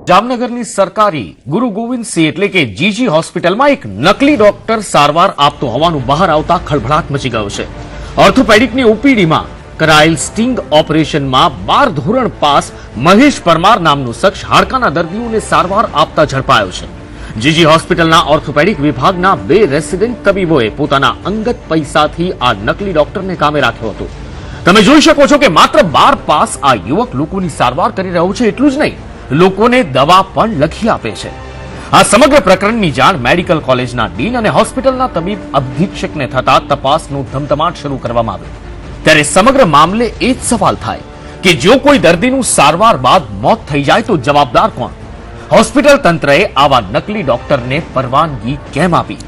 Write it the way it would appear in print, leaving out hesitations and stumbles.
જામનગરની સરકારી ગુરુ ગોવિંદસિંહ એટલે કે જીજી હોસ્પિટલમાં એક નકલી ડોક્ટર સારવાર આપતો હોવાનું બહાર આવતા ખળભળાટ મચી ગયો છે. ઓર્થોપેડિકની ઓપીડીમાં કરાયેલ સ્ટિંગ ઓપરેશનમાં 12 ધોરણ પાસ મહેશ પરમાર નામનો શખ્સ હાડકાના દર્દીઓને સારવાર આપતા ઝડપાયો છે. જીજી હોસ્પિટલના ઓર્થોપેડિક વિભાગના 2 રેસિડેન્ટ તબીબોએ પોતાના અંગત પૈસાથી આ નકલી ડોક્ટરને કામે રાખ્યો હતો. તમે જોઈ શકો છો કે માત્ર 12 પાસ આ યુવક લોકોની સારવાર કરી રહ્યો છે. એટલું જ નહીં, લોકોને દવા પણ લખી આપે છે. આ સમગ્ર પ્રકરણની જાણ મેડિકલ કોલેજના ડીન અને હોસ્પિટલના તબીબ અધિક્ષકને થતા તપાસનો ધમધમાટ શરૂ કરવામાં આવ્યો. ત્યારે સમગ્ર મામલે એ જ સવાલ થાય કે જો કોઈ દર્દીનું સારવાર બાદ મોત થઈ જાય તો જવાબદાર કોણ? હોસ્પિટલ તંત્રએ આવા નકલી ડોક્ટરને પરવાનગી કેમ આપી?